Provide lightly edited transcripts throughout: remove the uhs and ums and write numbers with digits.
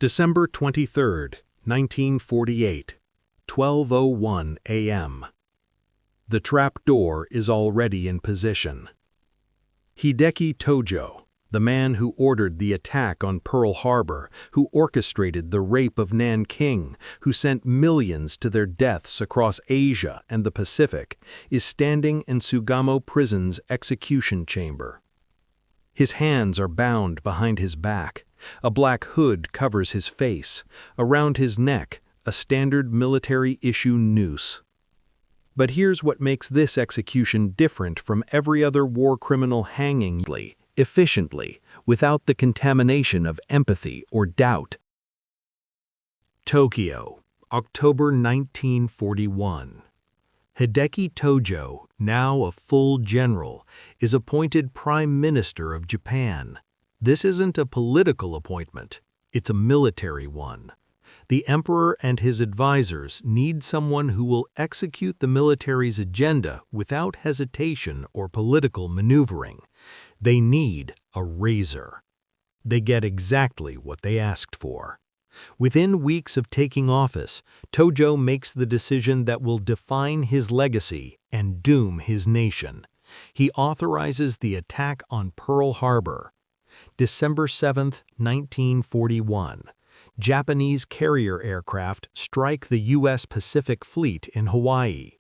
December 23, 1948, 12:01 a.m. The trapdoor is already in position. Hideki Tōjō, the man who ordered the attack on Pearl Harbor, who orchestrated the rape of Nanking, who sent millions to their deaths across Asia and the Pacific, is standing in Sugamo Prison's execution chamber. His hands are bound behind his back. A black hood covers his face. Around his neck, a standard military-issue noose. But here's what makes this execution different from every other war criminal hanging efficiently, without the contamination of empathy or doubt. Tokyo, October 1941. Hideki Tōjō, now a full general, is appointed Prime Minister of Japan. This isn't a political appointment, it's a military one. The emperor and his advisors need someone who will execute the military's agenda without hesitation or political maneuvering. They need a razor. They get exactly what they asked for. Within weeks of taking office, Tōjō makes the decision that will define his legacy and doom his nation. He authorizes the attack on Pearl Harbor. December 7, 1941. Japanese carrier aircraft strike the U.S. Pacific Fleet in Hawaii.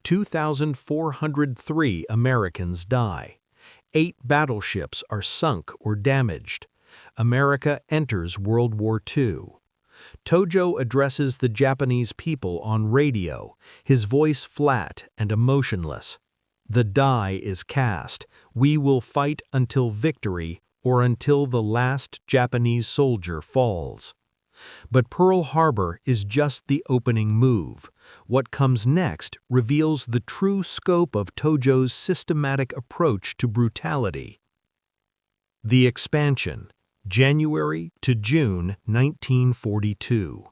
2,403 Americans die. 8 battleships are sunk or damaged. America enters World War II. Tōjō addresses the Japanese people on radio, his voice flat and emotionless. The die is cast. We will fight until victory or until the last Japanese soldier falls. But Pearl Harbor is just the opening move. What comes next reveals the true scope of Tōjō's systematic approach to brutality. The expansion, January to June 1942.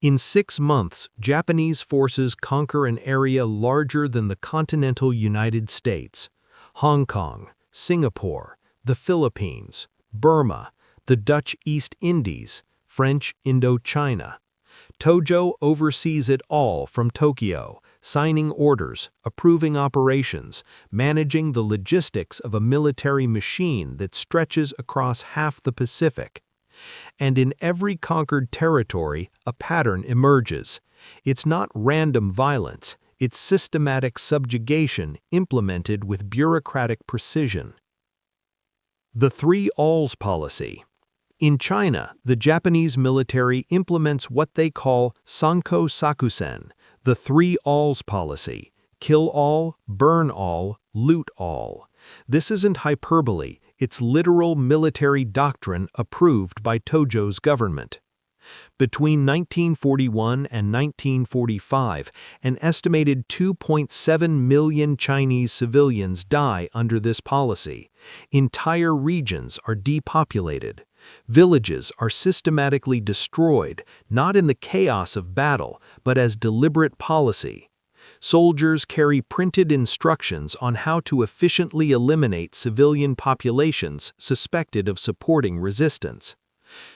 In 6 months, Japanese forces conquer an area larger than the continental United States. Hong Kong, Singapore, the Philippines, Burma, the Dutch East Indies, French Indochina. Tōjō oversees it all from Tokyo, signing orders, approving operations, managing the logistics of a military machine that stretches across half the Pacific. And in every conquered territory, a pattern emerges. It's not random violence, it's systematic subjugation implemented with bureaucratic precision. The Three Alls policy. In China, the Japanese military implements what they call Sanko Sakusen, the Three Alls policy: kill all, burn all, loot all. This isn't hyperbole, it's literal military doctrine approved by Tōjō's government. Between 1941 and 1945, an estimated 2.7 million Chinese civilians die under this policy. Entire regions are depopulated. Villages are systematically destroyed, not in the chaos of battle, but as deliberate policy. Soldiers carry printed instructions on how to efficiently eliminate civilian populations suspected of supporting resistance.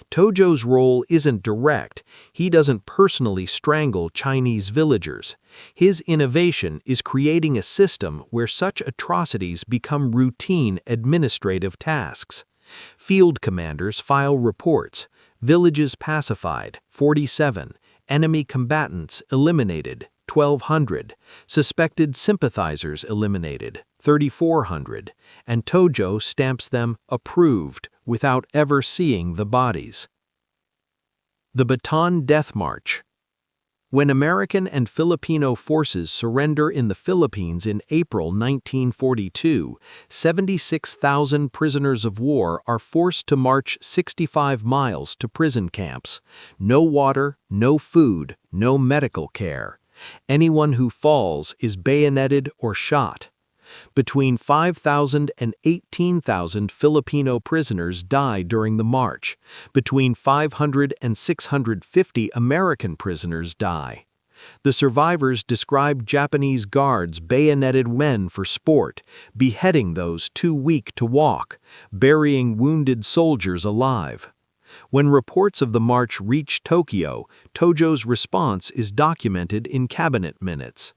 Tōjō's role isn't direct. He doesn't personally strangle Chinese villagers. His innovation is creating a system where such atrocities become routine administrative tasks. Field commanders file reports. Villages pacified, 47. Enemy combatants eliminated, 1,200. Suspected sympathizers eliminated, 3,400. And Tōjō stamps them approved without ever seeing the bodies. The Bataan Death March. When American and Filipino forces surrender in the Philippines in April 1942, 76,000 prisoners of war are forced to march 65 miles to prison camps. No water, no food, no medical care. Anyone who falls is bayoneted or shot. Between 5,000 and 18,000 Filipino prisoners die during the march. Between 500 and 650 American prisoners die. The survivors described Japanese guards bayoneted men for sport, beheading those too weak to walk, burying wounded soldiers alive. When reports of the march reach Tokyo, Tōjō's response is documented in cabinet minutes.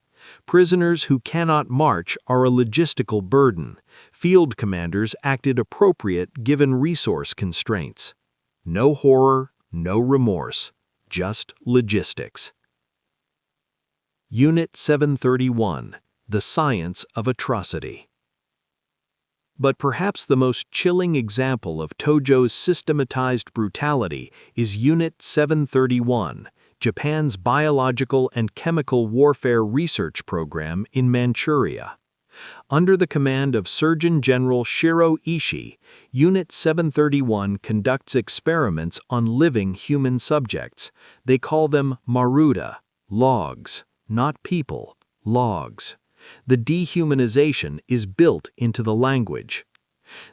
Prisoners who cannot march are a logistical burden. Field commanders acted appropriate given resource constraints. No horror, no remorse, just logistics. Unit 731, The Science of Atrocity. But perhaps the most chilling example of Tōjō's systematized brutality is Unit 731, Japan's biological and chemical warfare research program in Manchuria. Under the command of Surgeon General Shiro Ishii, Unit 731 conducts experiments on living human subjects. They call them maruda, logs, not people, logs. The dehumanization is built into the language.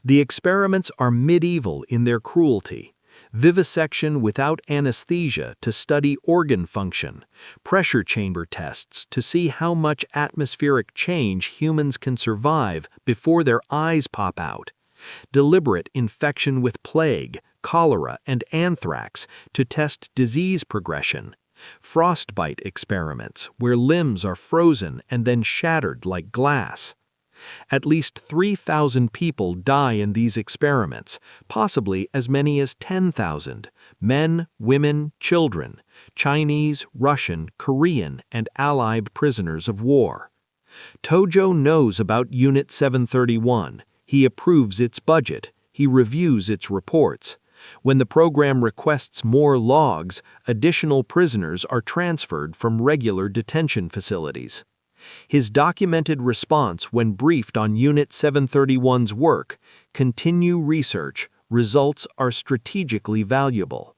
The experiments are medieval in their cruelty. Vivisection without anesthesia to study organ function, pressure chamber tests to see how much atmospheric change humans can survive before their eyes pop out, deliberate infection with plague, cholera, and anthrax to test disease progression, frostbite experiments where limbs are frozen and then shattered like glass. At least 3,000 people die in these experiments, possibly as many as 10,000, men, women, children, Chinese, Russian, Korean, and Allied prisoners of war. Tōjō knows about Unit 731. He approves its budget. He reviews its reports. When the program requests more logs, additional prisoners are transferred from regular detention facilities. His documented response when briefed on Unit 731's work: continue research, results are strategically valuable.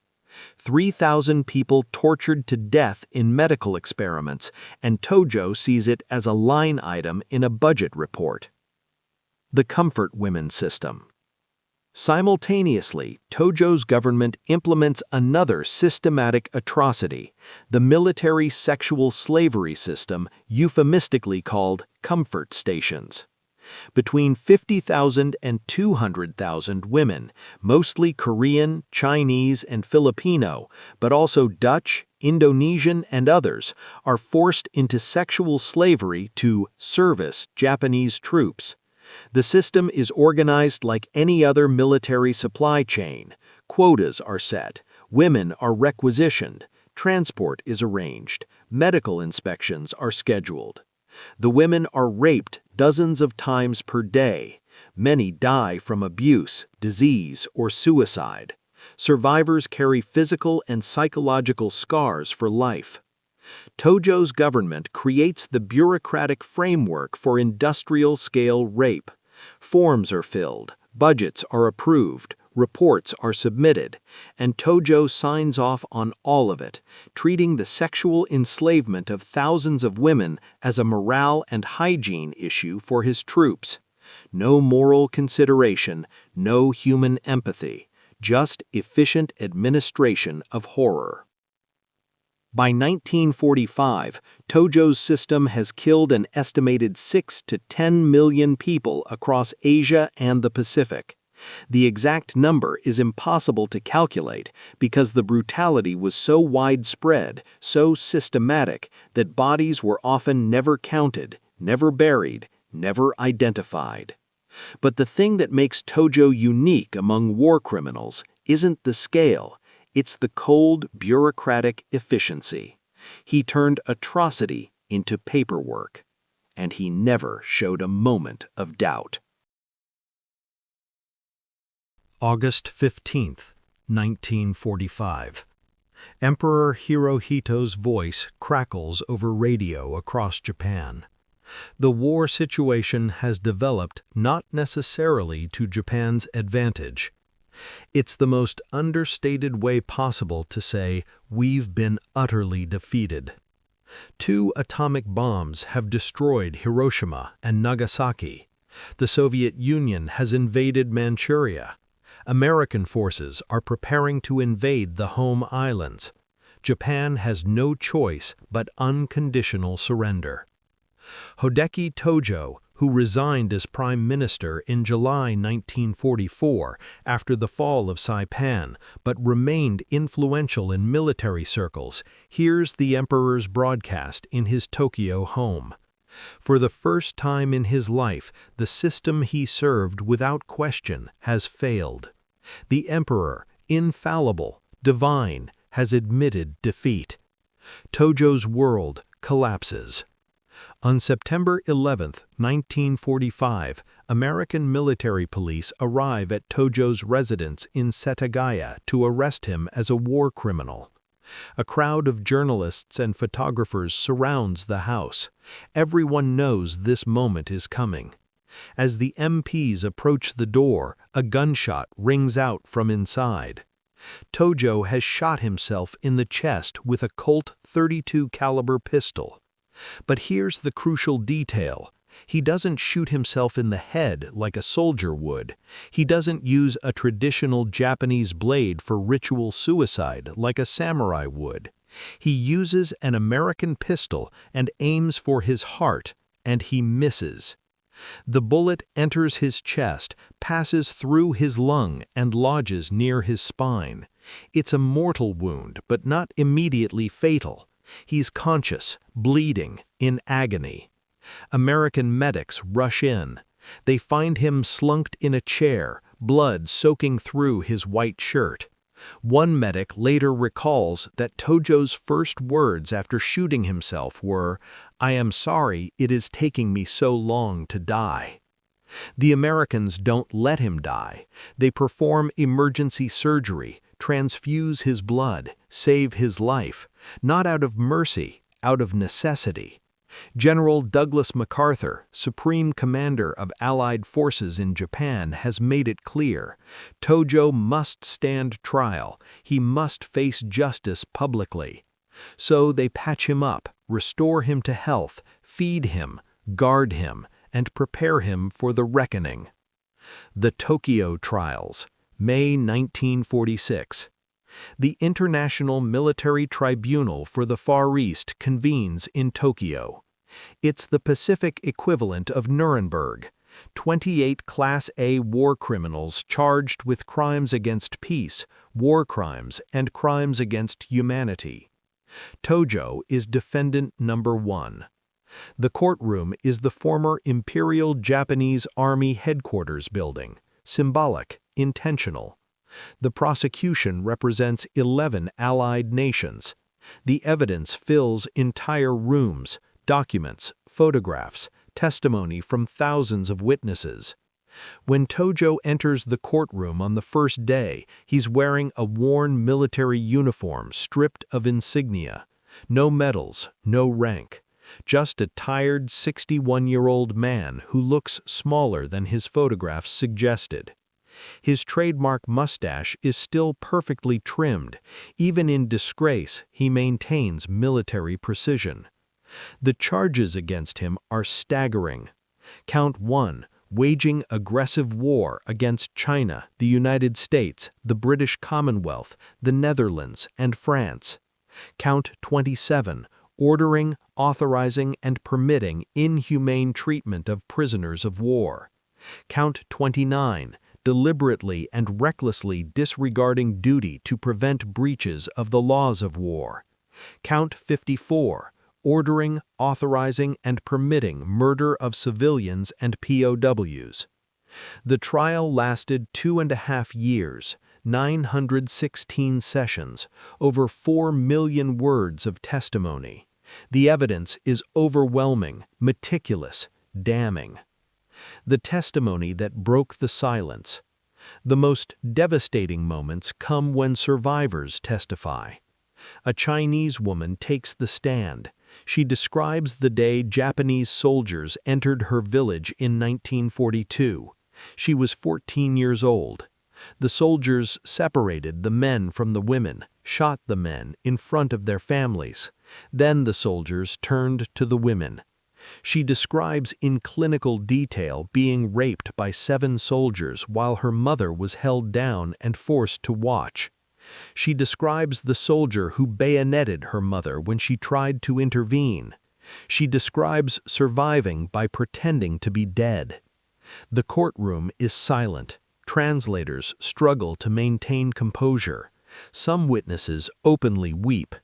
3,000 people tortured to death in medical experiments, and Tōjō sees it as a line item in a budget report. The Comfort Women System. Simultaneously, Tōjō's government implements another systematic atrocity, the military sexual slavery system, euphemistically called comfort stations. Between 50,000 and 200,000 women, mostly Korean, Chinese, and Filipino, but also Dutch, Indonesian, and others, are forced into sexual slavery to service Japanese troops. The system is organized like any other military supply chain. Quotas are set, women are requisitioned, transport is arranged, medical inspections are scheduled. The women are raped dozens of times per day. Many die from abuse, disease, or suicide. Survivors carry physical and psychological scars for life. Tōjō's government creates the bureaucratic framework for industrial-scale rape. Forms are filled, budgets are approved, reports are submitted, and Tōjō signs off on all of it, treating the sexual enslavement of thousands of women as a morale and hygiene issue for his troops. No moral consideration, no human empathy, just efficient administration of horror. By 1945, Tōjō's system has killed an estimated 6 to 10 million people across Asia and the Pacific. The exact number is impossible to calculate because the brutality was so widespread, so systematic, that bodies were often never counted, never buried, never identified. But the thing that makes Tōjō unique among war criminals isn't the scale. It's the cold, bureaucratic efficiency. He turned atrocity into paperwork, and he never showed a moment of doubt. August 15, 1945. Emperor Hirohito's voice crackles over radio across Japan. The war situation has developed not necessarily to Japan's advantage. It's the most understated way possible to say we've been utterly defeated. 2 atomic bombs have destroyed Hiroshima and Nagasaki. The Soviet Union has invaded Manchuria. American forces are preparing to invade the home islands. Japan has no choice but unconditional surrender. Hideki Tōjō, who resigned as prime minister in July 1944 after the fall of Saipan, but remained influential in military circles, hears the emperor's broadcast in his Tokyo home. For the first time in his life, the system he served without question has failed. The emperor, infallible, divine, has admitted defeat. Tōjō's world collapses. On September 11, 1945, American military police arrive at Tōjō's residence in Setagaya to arrest him as a war criminal. A crowd of journalists and photographers surrounds the house. Everyone knows this moment is coming. As the MPs approach the door, a gunshot rings out from inside. Tōjō has shot himself in the chest with a Colt .32 caliber pistol. But here's the crucial detail. He doesn't shoot himself in the head like a soldier would. He doesn't use a traditional Japanese blade for ritual suicide like a samurai would. He uses an American pistol and aims for his heart, and he misses. The bullet enters his chest, passes through his lung, and lodges near his spine. It's a mortal wound, but not immediately fatal. He's conscious, bleeding, in agony. American medics rush in. They find him slunked in a chair, blood soaking through his white shirt. One medic later recalls that Tōjō's first words after shooting himself were, "I am sorry it is taking me so long to die." The Americans don't let him die. They perform emergency surgery, transfuse his blood, save his life, not out of mercy, out of necessity. General Douglas MacArthur, Supreme Commander of Allied forces in Japan, has made it clear. Tōjō must stand trial. He must face justice publicly. So they patch him up, restore him to health, feed him, guard him, and prepare him for the reckoning. The Tokyo Trials, May 1946. The International Military Tribunal for the Far East convenes in Tokyo. It's the Pacific equivalent of Nuremberg. 28 Class A war criminals charged with crimes against peace, war crimes, and crimes against humanity. Tōjō is defendant number 1. The courtroom is the former Imperial Japanese Army headquarters building, symbolic, intentional. The prosecution represents 11 allied nations. The evidence fills entire rooms, documents, photographs, testimony from thousands of witnesses. When Tōjō enters the courtroom on the first day, he's wearing a worn military uniform stripped of insignia. No medals, no rank. Just a tired 61-year-old man who looks smaller than his photographs suggested. His trademark mustache is still perfectly trimmed. Even in disgrace, he maintains military precision. The charges against him are staggering. Count 1, waging aggressive war against China, the United States, the British Commonwealth, the Netherlands, and France. Count 27, ordering, authorizing, and permitting inhumane treatment of prisoners of war. Count 29, deliberately and recklessly disregarding duty to prevent breaches of the laws of war. Count 54, ordering, authorizing, and permitting murder of civilians and POWs. The trial lasted 2.5 years, 916 sessions, over 4 million words of testimony. The evidence is overwhelming, meticulous, damning. The testimony that broke the silence. The most devastating moments come when survivors testify. A Chinese woman takes the stand. She describes the day Japanese soldiers entered her village in 1942. She was 14 years old. The soldiers separated the men from the women, shot the men in front of their families. Then the soldiers turned to the women. She describes in clinical detail being raped by 7 soldiers while her mother was held down and forced to watch. She describes the soldier who bayoneted her mother when she tried to intervene. She describes surviving by pretending to be dead. The courtroom is silent. Translators struggle to maintain composure. Some witnesses openly weep.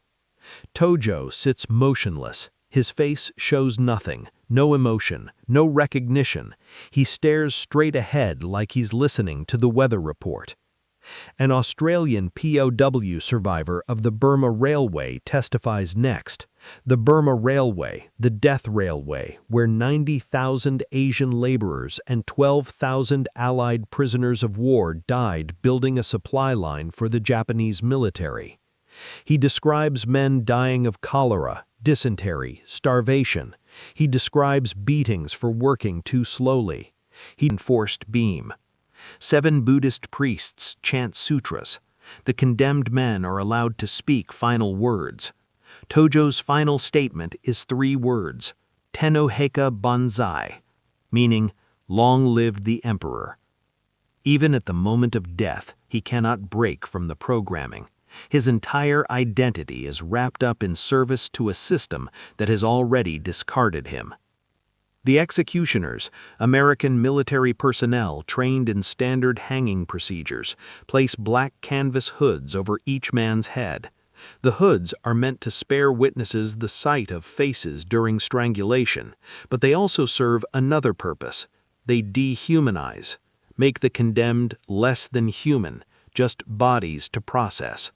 Tōjō sits motionless. His face shows nothing, no emotion, no recognition. He stares straight ahead like he's listening to the weather report. An Australian POW survivor of the Burma Railway testifies next. The Burma Railway, the death railway, where 90,000 Asian laborers and 12,000 Allied prisoners of war died building a supply line for the Japanese military. He describes men dying of cholera, dysentery, starvation. He describes beatings for working too slowly. He enforced beam. 7 Buddhist priests chant sutras. The condemned men are allowed to speak final words. Tōjō's final statement is 3 words, Tennoheka Banzai, meaning, long live the emperor. Even at the moment of death, he cannot break from the programming. His entire identity is wrapped up in service to a system that has already discarded him. The executioners, American military personnel trained in standard hanging procedures, place black canvas hoods over each man's head. The hoods are meant to spare witnesses the sight of faces during strangulation, but they also serve another purpose. They dehumanize, make the condemned less than human, just bodies to process.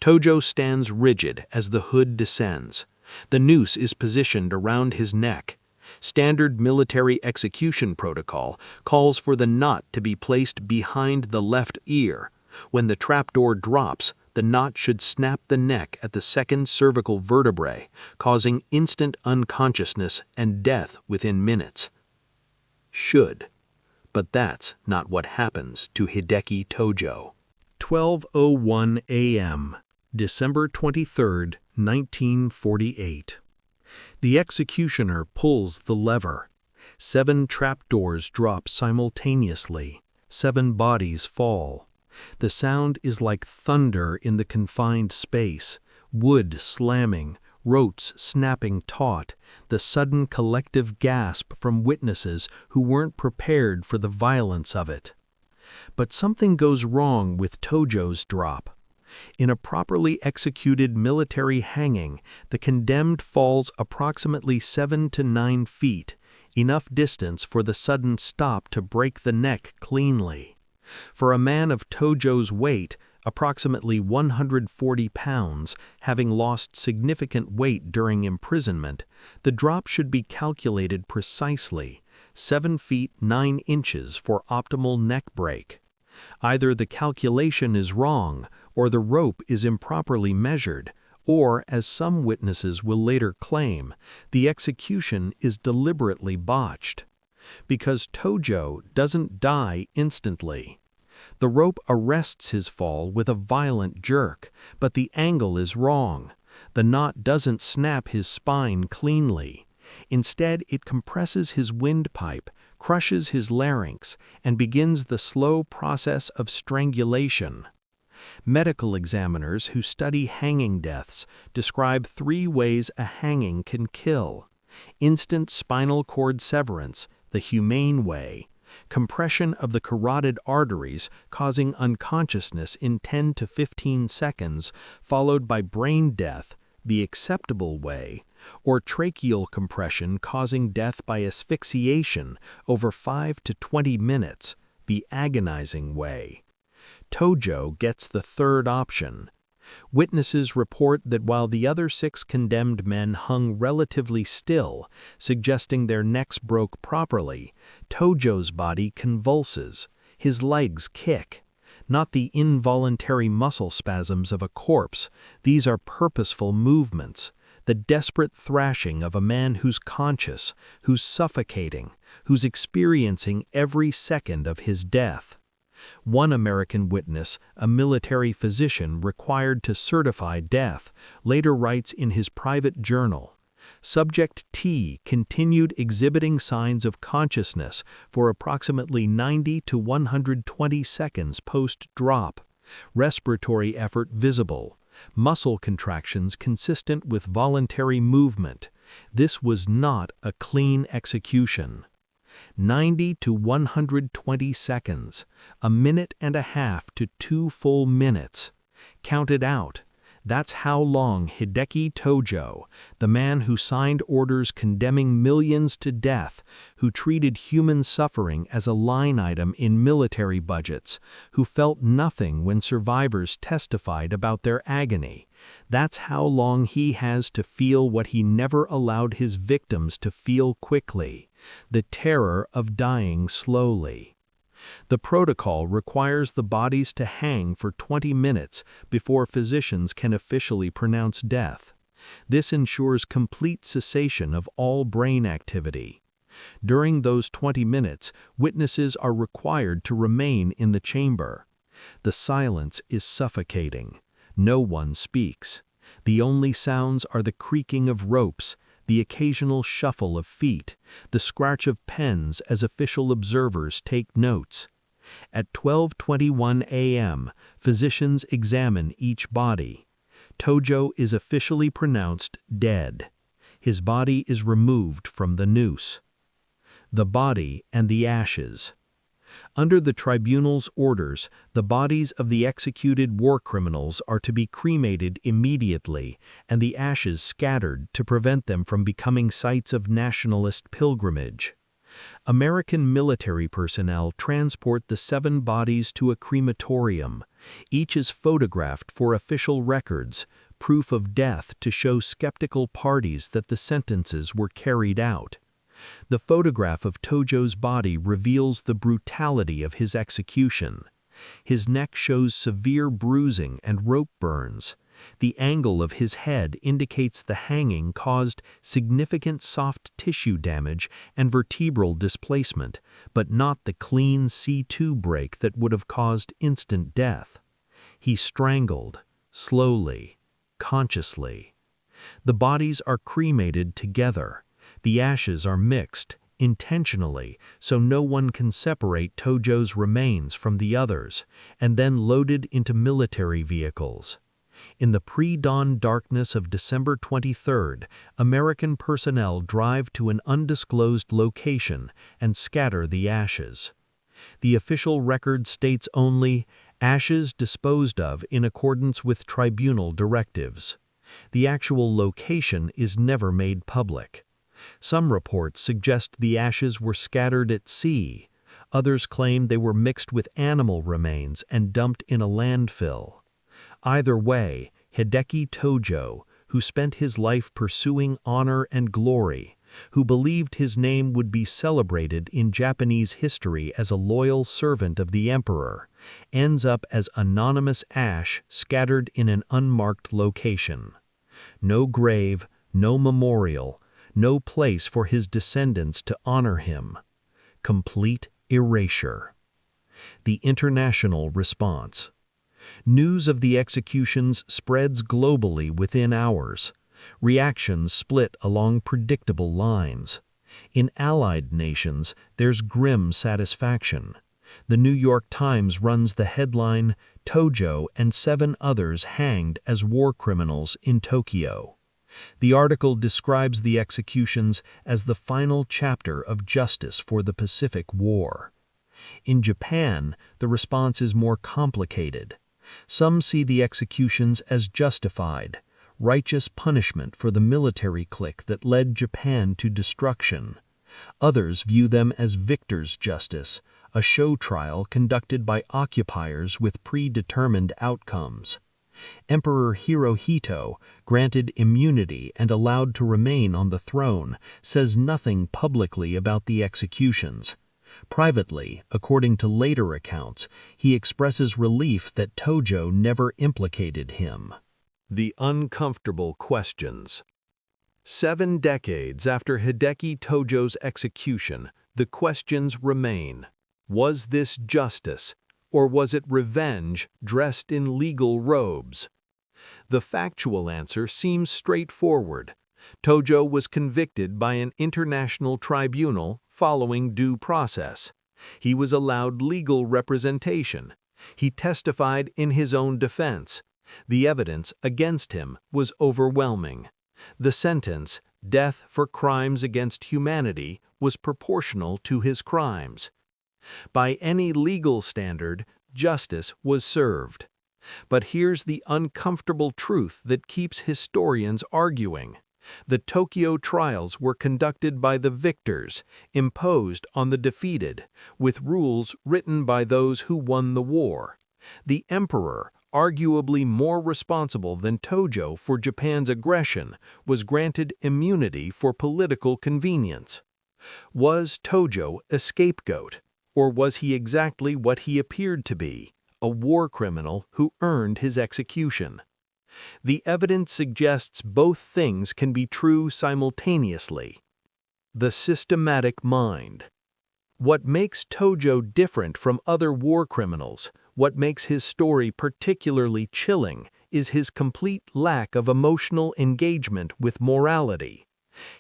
Tōjō stands rigid as the hood descends. The noose is positioned around his neck. Standard military execution protocol calls for the knot to be placed behind the left ear. When the trapdoor drops, the knot should snap the neck at the second cervical vertebrae, causing instant unconsciousness and death within minutes. Should. But that's not what happens to Hideki Tōjō. 12:01 a.m., December 23, 1948. The executioner pulls the lever. 7 trapdoors drop simultaneously. 7 bodies fall. The sound is like thunder in the confined space, wood slamming, ropes snapping taut, the sudden collective gasp from witnesses who weren't prepared for the violence of it. But something goes wrong with Tōjō's drop. In a properly executed military hanging, the condemned falls approximately 7 to 9 feet, enough distance for the sudden stop to break the neck cleanly. For a man of Tōjō's weight, approximately 140 pounds, having lost significant weight during imprisonment, the drop should be calculated precisely, 7 feet 9 inches for optimal neck break. Either the calculation is wrong, or the rope is improperly measured, or, as some witnesses will later claim, the execution is deliberately botched. Because Tōjō doesn't die instantly. The rope arrests his fall with a violent jerk, but the angle is wrong. The knot doesn't snap his spine cleanly. Instead, it compresses his windpipe, crushes his larynx, and begins the slow process of strangulation. Medical examiners who study hanging deaths describe 3 ways a hanging can kill: instant spinal cord severance, the humane way; compression of the carotid arteries causing unconsciousness in 10 to 15 seconds, followed by brain death, the acceptable way; or tracheal compression causing death by asphyxiation over 5 to 20 minutes, the agonizing way. Tōjō gets the third option. Witnesses report that while the other 6 condemned men hung relatively still, suggesting their necks broke properly, Tōjō's body convulses, his legs kick. Not the involuntary muscle spasms of a corpse, these are purposeful movements, the desperate thrashing of a man who's conscious, who's suffocating, who's experiencing every second of his death. One American witness, a military physician required to certify death, later writes in his private journal, "Subject T continued exhibiting signs of consciousness for approximately 90 to 120 seconds post-drop, respiratory effort visible, muscle contractions consistent with voluntary movement, This was not a clean execution. 90 to 120 seconds, a minute and a half to 2 full minutes. Count it out. That's how long Hideki Tōjō, the man who signed orders condemning millions to death, who treated human suffering as a line item in military budgets, who felt nothing when survivors testified about their agony. That's how long he has to feel what he never allowed his victims to feel quickly: the terror of dying slowly. The protocol requires the bodies to hang for 20 minutes before physicians can officially pronounce death. This ensures complete cessation of all brain activity. During those 20 minutes, witnesses are required to remain in the chamber. The silence is suffocating. No one speaks. The only sounds are the creaking of ropes, the occasional shuffle of feet, the scratch of pens as official observers take notes. At 12:21 a.m., physicians examine each body. Tōjō is officially pronounced dead. His body is removed from the noose. The body and the ashes. Under the tribunal's orders, the bodies of the executed war criminals are to be cremated immediately and the ashes scattered to prevent them from becoming sites of nationalist pilgrimage. American military personnel transport the 7 bodies to a crematorium. Each is photographed for official records, proof of death to show skeptical parties that the sentences were carried out. The photograph of Tōjō's body reveals the brutality of his execution. His neck shows severe bruising and rope burns. The angle of his head indicates the hanging caused significant soft tissue damage and vertebral displacement, but not the clean C2 break that would have caused instant death. He strangled, slowly, consciously. The bodies are cremated together. The ashes are mixed, intentionally, so no one can separate Tōjō's remains from the others, and then loaded into military vehicles. In the pre-dawn darkness of December 23rd, American personnel drive to an undisclosed location and scatter the ashes. The official record states only, "ashes disposed of in accordance with tribunal directives." The actual location is never made public. Some reports suggest the ashes were scattered at sea. Others claim they were mixed with animal remains and dumped in a landfill. Either way, Hideki Tōjō, who spent his life pursuing honor and glory, who believed his name would be celebrated in Japanese history as a loyal servant of the emperor, ends up as anonymous ash scattered in an unmarked location. No grave, no memorial, no place for his descendants to honor him. Complete erasure. The international response. News of the executions spreads globally within hours. Reactions split along predictable lines. In allied nations, there's grim satisfaction. The New York Times runs the headline, "Tōjō and 7 others hanged as war criminals in Tokyo." The article describes the executions as the final chapter of justice for the Pacific War. In Japan, the response is more complicated. Some see the executions as justified, righteous punishment for the military clique that led Japan to destruction. Others view them as victor's justice, a show trial conducted by occupiers with predetermined outcomes. Emperor Hirohito, granted immunity and allowed to remain on the throne, says nothing publicly about the executions. Privately, according to later accounts, he expresses relief that Tōjō never implicated him. The uncomfortable questions. 7 decades after Hideki Tōjō's execution, the questions remain. Was this justice, or was it revenge dressed in legal robes? The factual answer seems straightforward. Tōjō was convicted by an international tribunal following due process. He was allowed legal representation. He testified in his own defense. The evidence against him was overwhelming. The sentence, Death for crimes against humanity was proportional to his crimes. By any legal standard, justice was served. But here's the uncomfortable truth that keeps historians arguing. The Tokyo trials were conducted by the victors, imposed on the defeated, with rules written by those who won the war. The emperor, arguably more responsible than Tōjō for Japan's aggression, was granted immunity for political convenience. Was Tōjō a scapegoat, or was he exactly what he appeared to be, a war criminal who earned his execution? The evidence suggests both things can be true simultaneously. The systematic mind. What makes Tōjō different from other war criminals, what makes his story particularly chilling, is his complete lack of emotional engagement with morality.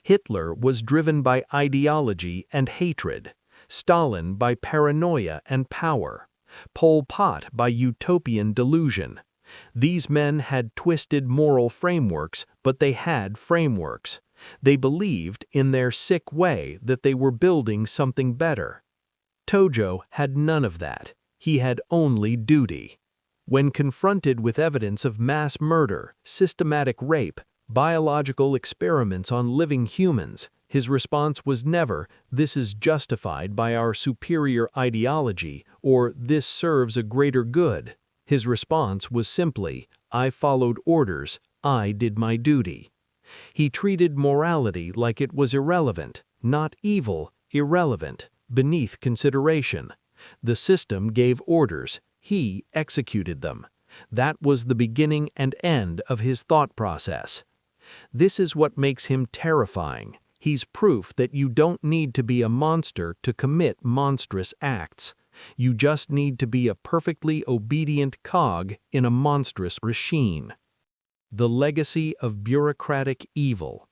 Hitler was driven by ideology and hatred, Stalin by paranoia and power, Pol Pot by utopian delusion. These men had twisted moral frameworks, but they had frameworks. They believed, in their sick way, that they were building something better. Tōjō had none of that. He had only duty. When confronted with evidence of mass murder, systematic rape, biological experiments on living humans, his response was never, "This is justified by our superior ideology," or "This serves a greater good." His response was simply, "I followed orders, I did my duty." He treated morality like it was irrelevant, not evil, irrelevant, beneath consideration. The system gave orders, he executed them. That was the beginning and end of his thought process. This is what makes him terrifying. He's proof that you don't need to be a monster to commit monstrous acts. You just need to be a perfectly obedient cog in a monstrous machine. The legacy of bureaucratic evil.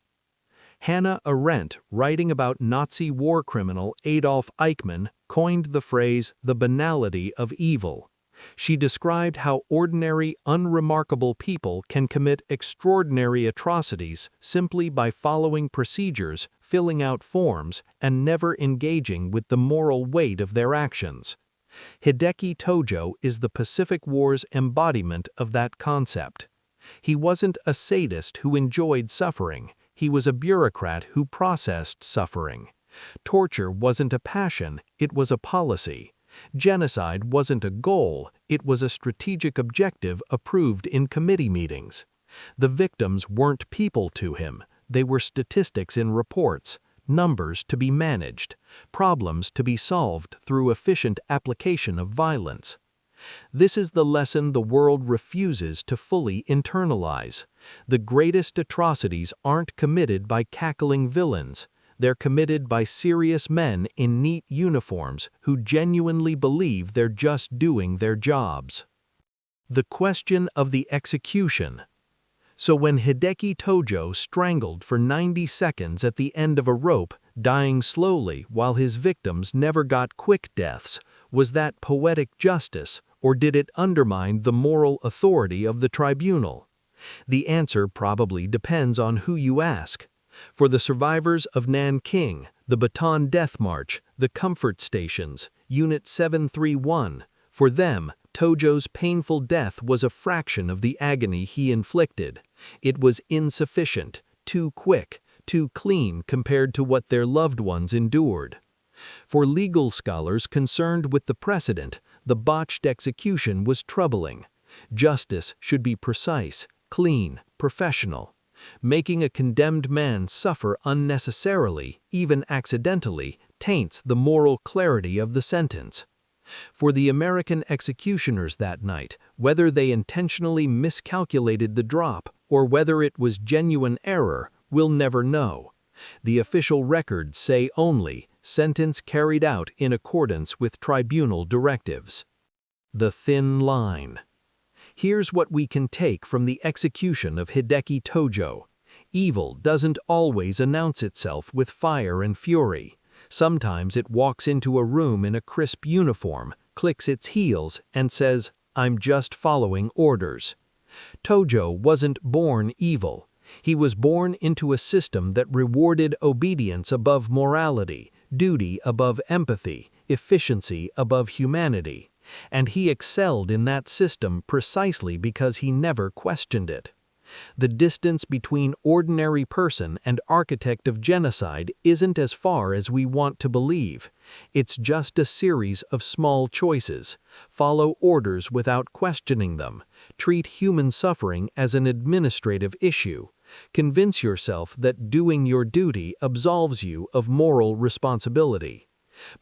Hannah Arendt, writing about Nazi war criminal Adolf Eichmann, coined the phrase "the banality of evil." She described how ordinary, unremarkable people can commit extraordinary atrocities simply by following procedures, filling out forms, and never engaging with the moral weight of their actions. Hideki Tōjō is the Pacific War's embodiment of that concept. He wasn't a sadist who enjoyed suffering. He was a bureaucrat who processed suffering. Torture wasn't a passion, it was a policy. Genocide wasn't a goal, it was a strategic objective approved in committee meetings. The victims weren't people to him, they were statistics in reports, numbers to be managed, problems to be solved through efficient application of violence. This is the lesson the world refuses to fully internalize. The greatest atrocities aren't committed by cackling villains. They're committed by serious men in neat uniforms who genuinely believe they're just doing their jobs. The question of the execution. So when Hideki Tōjō strangled for 90 seconds at the end of a rope, dying slowly while his victims never got quick deaths, was that poetic justice, or did it undermine the moral authority of the tribunal? The answer probably depends on who you ask. For the survivors of Nanking, the Bataan Death March, the Comfort Stations, Unit 731, for them, Tōjō's painful death was a fraction of the agony he inflicted. It was insufficient, too quick, too clean compared to what their loved ones endured. For legal scholars concerned with the precedent, the botched execution was troubling. Justice should be precise, clean, professional. Making a condemned man suffer unnecessarily, even accidentally, taints the moral clarity of the sentence. For the American executioners that night, whether they intentionally miscalculated the drop or whether it was genuine error, we'll never know. The official records say only, sentence carried out in accordance with tribunal directives. The thin line. Here's what we can take from the execution of Hideki Tōjō. Evil doesn't always announce itself with fire and fury. Sometimes it walks into a room in a crisp uniform, clicks its heels, and says, "I'm just following orders." Tōjō wasn't born evil. He was born into a system that rewarded obedience above morality, duty above empathy, efficiency above humanity, and he excelled in that system precisely because he never questioned it. The distance between ordinary person and architect of genocide isn't as far as we want to believe. It's just a series of small choices. Follow orders without questioning them. Treat human suffering as an administrative issue. Convince yourself that doing your duty absolves you of moral responsibility.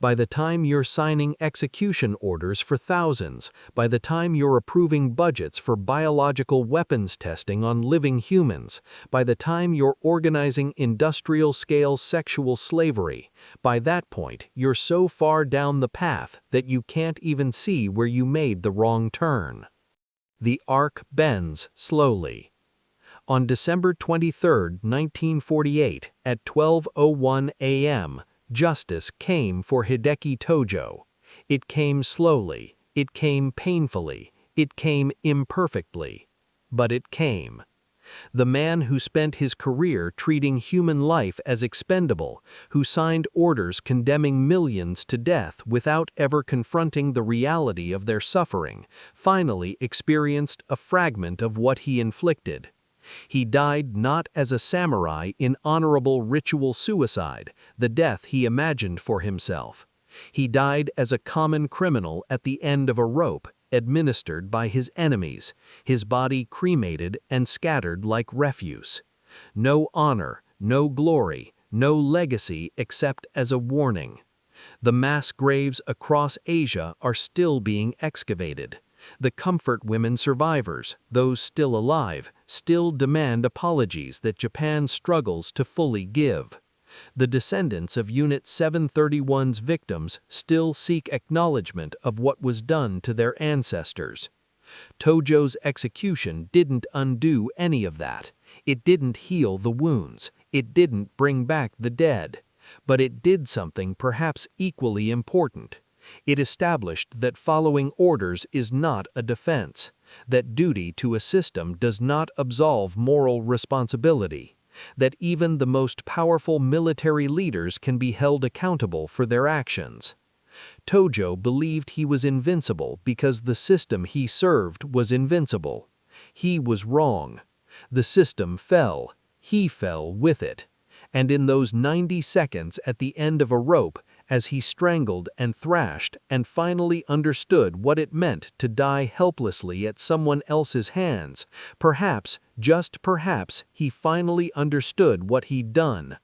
By the time you're signing execution orders for thousands, by the time you're approving budgets for biological weapons testing on living humans, by the time you're organizing industrial-scale sexual slavery, by that point you're so far down the path that you can't even see where you made the wrong turn. The arc bends slowly. On December 23, 1948, at 12:01 a.m., justice came for Hideki Tōjō. It came slowly, it came painfully, it came imperfectly. But it came. The man who spent his career treating human life as expendable, who signed orders condemning millions to death without ever confronting the reality of their suffering, finally experienced a fragment of what he inflicted. He died not as a samurai in honorable ritual suicide, the death he imagined for himself. He died as a common criminal at the end of a rope, administered by his enemies, his body cremated and scattered like refuse. No honor, no glory, no legacy except as a warning. The mass graves across Asia are still being excavated. The comfort women survivors, those still alive, still demand apologies that Japan struggles to fully give. The descendants of Unit 731's victims still seek acknowledgement of what was done to their ancestors. Tōjō's execution didn't undo any of that. It didn't heal the wounds. It didn't bring back the dead. But it did something perhaps equally important. It established that following orders is not a defense, that duty to a system does not absolve moral responsibility, that even the most powerful military leaders can be held accountable for their actions. Tōjō believed he was invincible because the system he served was invincible. He was wrong. The system fell. He fell with it. And in those 90 seconds at the end of a rope, as he strangled and thrashed and finally understood what it meant to die helplessly at someone else's hands, perhaps, just perhaps, he finally understood what he'd done.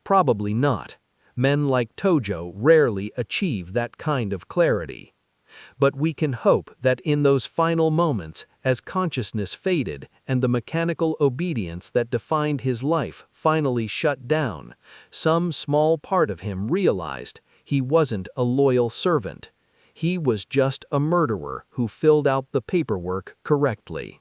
Probably not. Men like Tōjō rarely achieve that kind of clarity. But we can hope that in those final moments, as consciousness faded and the mechanical obedience that defined his life finally shut down, some small part of him realized he wasn't a loyal servant. He was just a murderer who filled out the paperwork correctly.